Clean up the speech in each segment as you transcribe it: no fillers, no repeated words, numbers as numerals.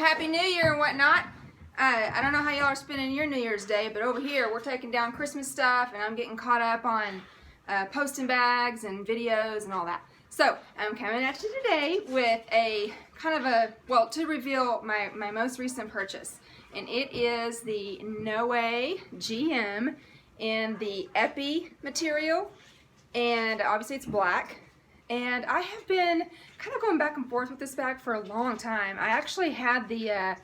Happy New Year and whatnot. I don't know how y'all are spending your New Year's Day, but over here we're taking down Christmas stuff and I'm getting caught up on posting bags and videos and all that. So I'm coming at you today with a to reveal my most recent purchase. And it is the No Way GM in the Epi material, and obviously it's black. And I have been kind of going back and forth with this bag for a long time. I actually had the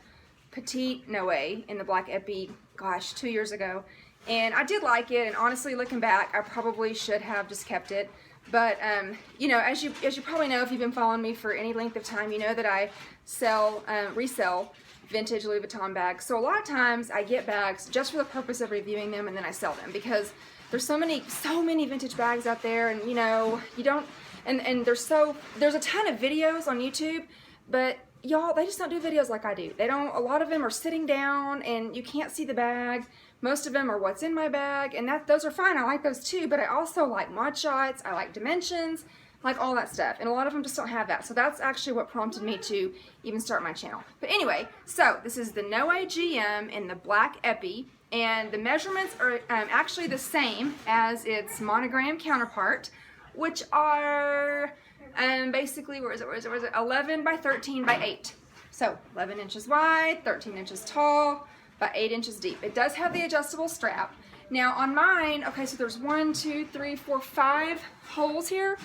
Petite No Way in the black Epi, gosh, 2 years ago. And I did like it, and honestly, looking back, I probably should have just kept it. But, you know, as you probably know, if you've been following me for any length of time, you know that I resell vintage Louis Vuitton bags. So a lot of times I get bags just for the purpose of reviewing them, and then I sell them because there's so many vintage bags out there, and you know, you don't, and there's a ton of videos on YouTube, but y'all, they just don't do videos like I do. They don't, a lot of them are sitting down and you can't see the bag. Most of them are what's in my bag, and those are fine. I like those too, but I also like mod shots, I like dimensions, like all that stuff, and a lot of them just don't have that. So that's actually what prompted me to even start my channel. But anyway, so this is the No Way GM in the black Epi, and the measurements are actually the same as its monogram counterpart, which are basically, where is it, 11 by 13 by 8. So 11 inches wide, 13 inches tall, by 8 inches deep. It does have the adjustable strap. Now on mine, okay, so there's 1, 2, 3, 4, 5 holes here.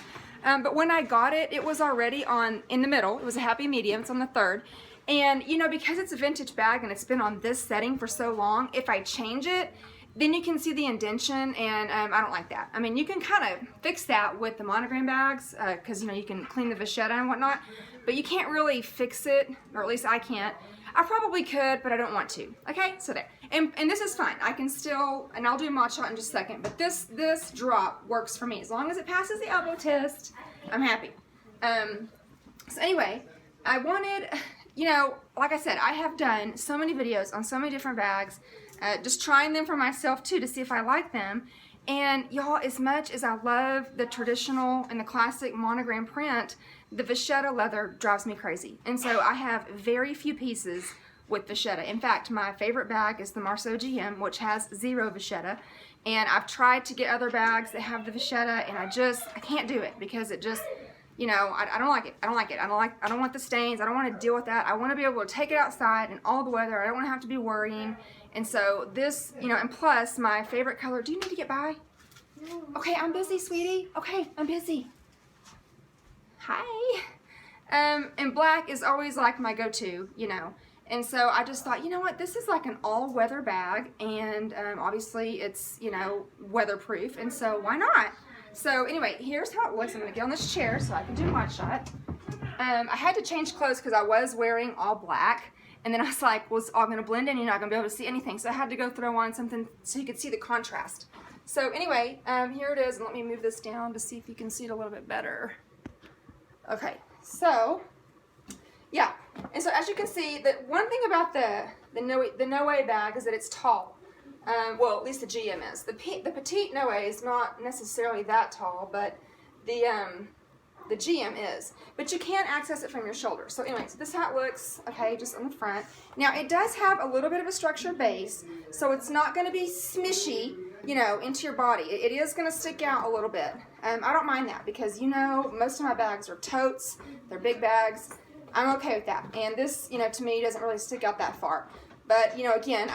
But when I got it, it was already in the middle. It was a happy medium. It's on the third. And you know, because it's a vintage bag and it's been on this setting for so long, if I change it, then you can see the indentation, and I don't like that. I mean, you can kind of fix that with the monogram bags, because you know, you can clean the vachetta and whatnot, but you can't really fix it, or at least I can't. I probably could, but I don't want to. Okay, so there. And this is fine. I can still, and I'll do a mod shot in just a second, but this drop works for me. As long as it passes the elbow test, I'm happy. So anyway, I wanted, you know, like I said, I have done so many videos on so many different bags, just trying them for myself too to see if I like them. And y'all, as much as I love the traditional and the classic monogram print, the vachetta leather drives me crazy. And so I have very few pieces with vachetta. In fact, my favorite bag is the Marceau GM, which has 0 vachetta. And I've tried to get other bags that have the vachetta, and I can't do it because it just, you know, I don't like it. I don't want the stains. I don't want to deal with that. I want to be able to take it outside in all the weather. I don't want to have to be worrying. And so this, you know, and plus my favorite color. Do you need to get by? Okay, I'm busy, sweetie. Okay, I'm busy. Hi. And black is always like my go-to, you know. And so I just thought, you know what, this is like an all-weather bag, and obviously it's, you know, weatherproof, and so why not? So anyway, here's how it looks. I'm going to get on this chair so I can do my shot. I had to change clothes because I was wearing all black, and then I was like, well, it's all going to blend in, you're not going to be able to see anything, so I had to go throw on something so you could see the contrast. So anyway, here it is, and let me move this down to see if you can see it a little bit better. Okay, so yeah, and so as you can see, the one thing about the No Way bag is that it's tall. Well, at least the GM is. The Petite No Way is not necessarily that tall, but the GM is. But you can access it from your shoulder. So anyway, so this is how it looks, okay, just on the front. Now, it does have a little bit of a structured base, so it's not going to be smishy, you know, into your body. It is going to stick out a little bit. I don't mind that because, you know, most of my bags are totes. They're big bags. I'm okay with that. And this, you know, to me doesn't really stick out that far. But, you know, again,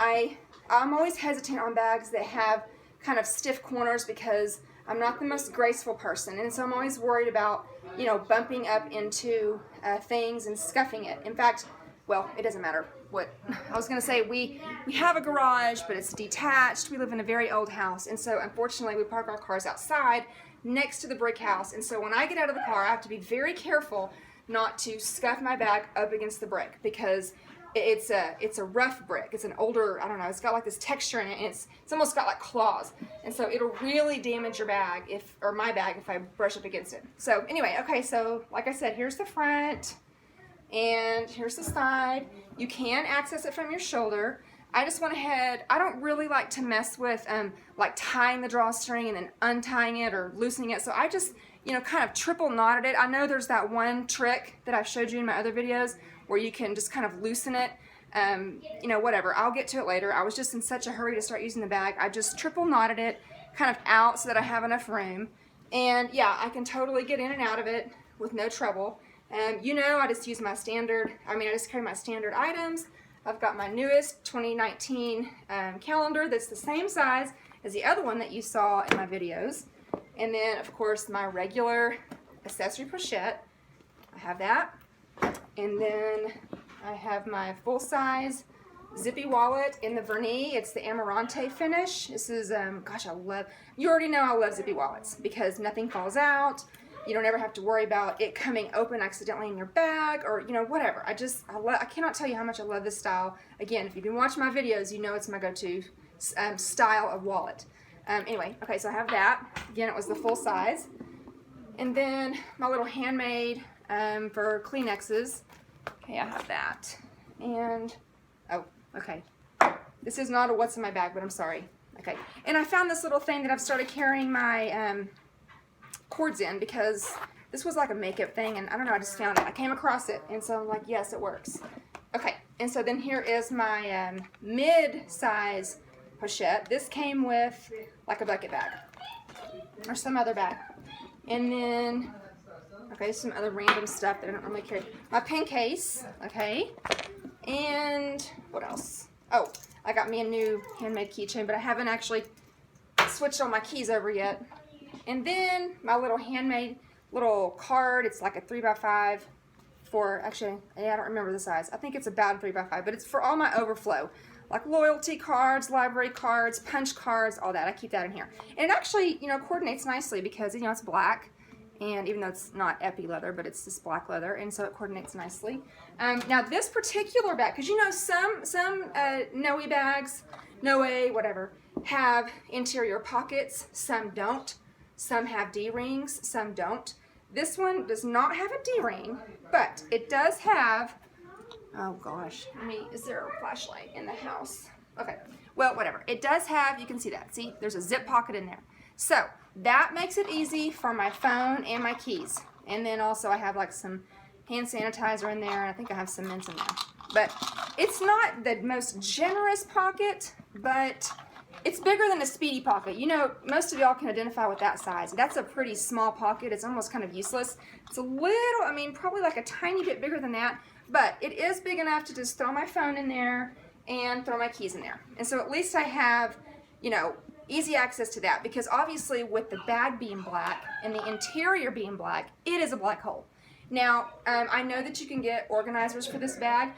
I'm always hesitant on bags that have kind of stiff corners because I'm not the most graceful person. And so I'm always worried about, you know, bumping up into things and scuffing it. In fact, well, it doesn't matter what. I was going to say we have a garage, but it's detached. We live in a very old house. And so unfortunately, we park our cars outside next to the brick house. And so when I get out of the car, I have to be very careful not to scuff my bag up against the brick because it's a rough brick. It's an older, I don't know, it's got like this texture in it, and it's almost got like claws. And so it'll really damage your bag or my bag if I brush up against it. So anyway, okay, so like I said, here's the front and here's the side. You can access it from your shoulder. I just went ahead, I don't really like to mess with like tying the drawstring and then untying it or loosening it. So I just, you know, kind of triple knotted it. I know there's that one trick that I've showed you in my other videos where you can just kind of loosen it. You know, whatever, I'll get to it later. I was just in such a hurry to start using the bag. I just triple knotted it kind of out so that I have enough room. And yeah, I can totally get in and out of it with no trouble. You know, I just use my standard, I just carry my standard items. I've got my newest 2019 calendar that's the same size as the other one that you saw in my videos. And then, of course, my regular accessory pochette. I have that. And then I have my full-size zippy wallet in the vernis. It's the Amarante finish. This is, gosh, you already know I love zippy wallets because nothing falls out. You don't ever have to worry about it coming open accidentally in your bag or, you know, whatever. I cannot tell you how much I love this style. Again, if you've been watching my videos, you know it's my go-to style of wallet. Anyway, okay, so I have that. Again, it was the full size. And then my little handmade for Kleenexes. Okay, I have that. And, oh, okay. This is not a what's in my bag, but I'm sorry. Okay, and I found this little thing that I've started carrying my cords in because this was like a makeup thing, and I don't know, I just found it. I came across it, and so I'm like, yes, it works. Okay, and so then here is my mid-size pochette. This came with like a bucket bag or some other bag. And then, okay, some other random stuff that I don't normally carry. My pen case, okay, and what else? Oh, I got me a new handmade keychain, but I haven't actually switched all my keys over yet. And then my little handmade little card. It's like a 3x5 for, actually, I don't remember the size. I think it's about a 3x5, but it's for all my overflow. Like loyalty cards, library cards, punch cards, all that. I keep that in here. And it actually, you know, coordinates nicely because, you know, it's black. And even though it's not epi leather, but it's just black leather, and so it coordinates nicely. Now this particular bag, because you know some Noe bags, Noe, whatever, have interior pockets, some don't. Some have D-rings, some don't. This one does not have a D-ring, but it does have, oh gosh, is there a flashlight in the house? Okay, well, whatever. It does have, you can see that, see, there's a zip pocket in there. So that makes it easy for my phone and my keys. And then also I have like some hand sanitizer in there, and I think I have some mints in there. But it's not the most generous pocket, but it's bigger than a Speedy pocket. You know, most of y'all can identify with that size. That's a pretty small pocket. It's almost kind of useless. It's a little, probably like a tiny bit bigger than that, but it is big enough to just throw my phone in there and throw my keys in there. And so at least I have, you know, easy access to that, because obviously with the bag being black and the interior being black, it is a black hole. Now, I know that you can get organizers for this bag.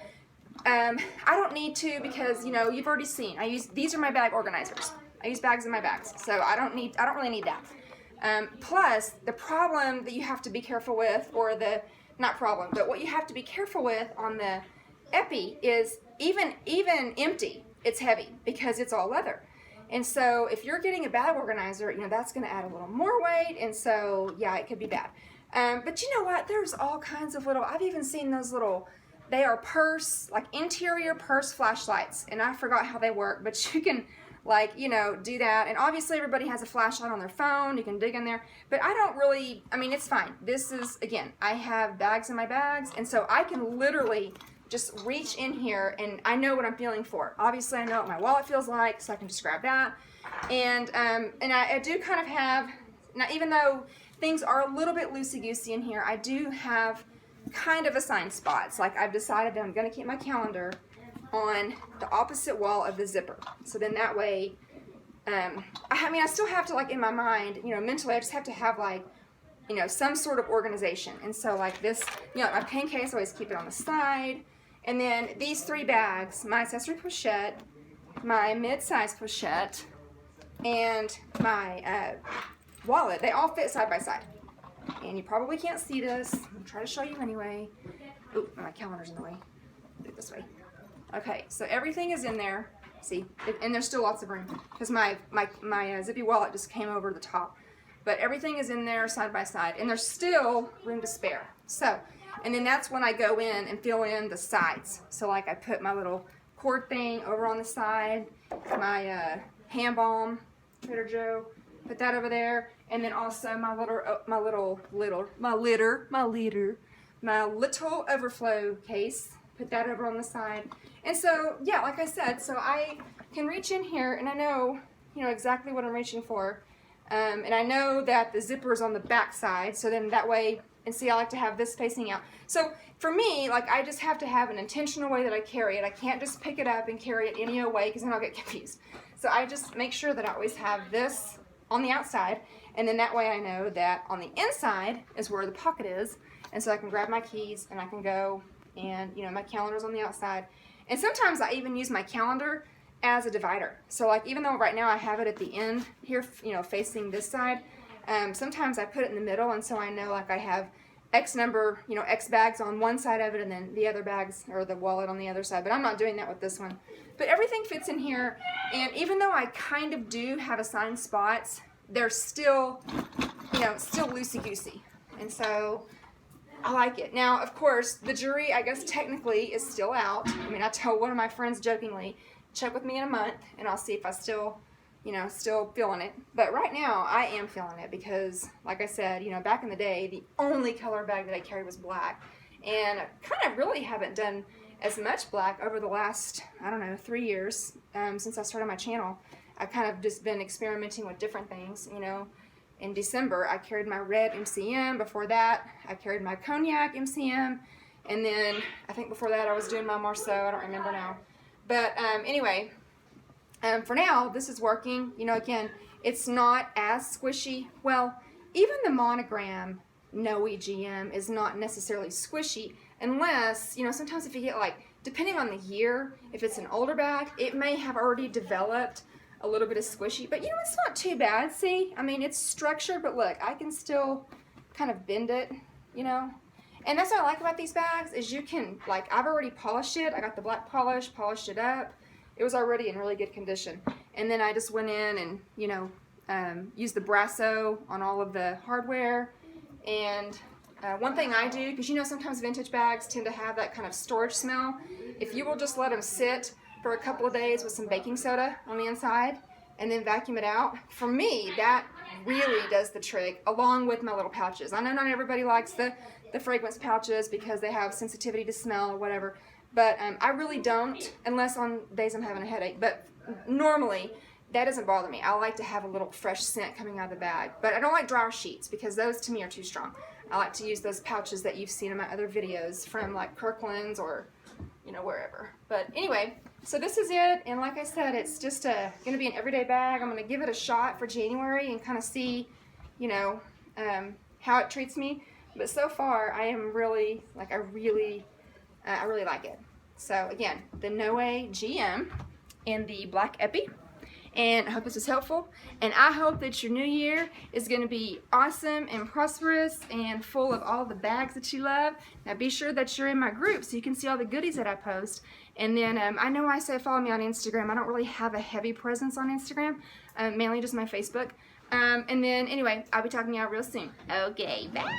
I don't need to because, you know, you've already seen. These are my bag organizers. I use bags in my bags, so I don't really need that. Plus, the problem that you have to be careful with, or not problem, but what you have to be careful with on the epi is even empty, it's heavy because it's all leather. And so if you're getting a bag organizer, you know, that's going to add a little more weight, and so, yeah, it could be bad. But you know what? There's all kinds of little, I've even seen those little, they are purse, like interior purse flashlights, and I forgot how they work, but you can, like, you know, do that. And obviously everybody has a flashlight on their phone, you can dig in there, but I don't really, it's fine. This is, again, I have bags in my bags, and so I can literally just reach in here and I know what I'm feeling for. Obviously I know what my wallet feels like, so I can just grab that. And I do kind of have, now even though things are a little bit loosey-goosey in here, I do have kind of assigned spots. Like I've decided that I'm going to keep my calendar on the opposite wall of the zipper. So then that way, I still have to, like, in my mind, you know, mentally I just have to have, like, you know, some sort of organization. And so like this, you know, my pen case, I always keep it on the side. And then these three bags, my accessory pochette, my mid-size pochette, and my wallet, they all fit side by side. And you probably can't see this. I'm going to try to show you anyway. Oh, my calendar's in the way. Do it this way. Okay, so everything is in there. See, and there's still lots of room because my zippy wallet just came over the top. But everything is in there side by side, and there's still room to spare. So, and then that's when I go in and fill in the sides. So like I put my little cord thing over on the side, my hand balm, Trader Joe, put that over there, and then also my little overflow case put that over on the side. And so, yeah, like I said, so I can reach in here and I know, exactly what I'm reaching for. And I know that the zipper is on the back side, so then that way, and see, I like to have this facing out. So for me, like, I just have to have an intentional way that I carry it. I can't just pick it up and carry it any way because then I'll get confused. So I just make sure that I always have this on the outside, and then that way I know that on the inside is where the pocket is, and so I can grab my keys and I can go, and my calendar's on the outside. And sometimes I even use my calendar as a divider. So like, even though right now I have it at the end here, facing this side, sometimes I put it in the middle, and so I know like I have X number, X bags on one side of it, and then the other bags or the wallet on the other side. But I'm not doing that with this one. But everything fits in here, and even though I kind of do have assigned spots, they're still, still loosey-goosey. And so I like it. Now, of course, the jury, I guess technically, is still out. I mean, I tell one of my friends jokingly, check with me in a month, and I'll see if I still, still feeling it. But right now, I am feeling it because, like I said, back in the day, the only color bag that I carried was black. And I kind of really haven't done as much black over the last, 3 years since I started my channel. I've kind of just been experimenting with different things, In December, I carried my red MCM. Before that, I carried my cognac MCM. And then, I think before that, I was doing my Marceau. I don't remember now. But anyway, for now, this is working. Again, it's not as squishy. Well, even the monogram Noe GM is not necessarily squishy unless, sometimes if you get like, depending on the year, if it's an older bag, it may have already developed a little bit of squishy. But it's not too bad. See, I mean, it's structured, but look, I can still kind of bend it, And that's what I like about these bags is you can, like, I've already polished it. I got the black polish, polished it up. It was already in really good condition. And then I just went in and, used the Brasso on all of the hardware. And one thing I do, because sometimes vintage bags tend to have that kind of storage smell. If you will just let them sit for a couple of days with some baking soda on the inside and then vacuum it out, for me, that really does the trick, along with my little pouches. I know not everybody likes the fragrance pouches because they have sensitivity to smell or whatever, but I really don't, unless on days I'm having a headache. But normally, that doesn't bother me. I like to have a little fresh scent coming out of the bag, but I don't like dryer sheets because those to me are too strong. I like to use those pouches that you've seen in my other videos from like Kirkland's or wherever. But anyway, so this is it, and like I said, it's just going to be an everyday bag. I'm going to give it a shot for January and kind of see, how it treats me. But so far, I am really, I really like it. So again, the Noe GM in the black epi. And I hope this is helpful. And I hope that your new year is going to be awesome and prosperous and full of all the bags that you love. Now be sure that you're in my group so you can see all the goodies that I post. And then I know I say follow me on Instagram. I don't really have a heavy presence on Instagram, mainly just my Facebook. And then anyway, I'll be talking to y'all real soon. Okay, bye.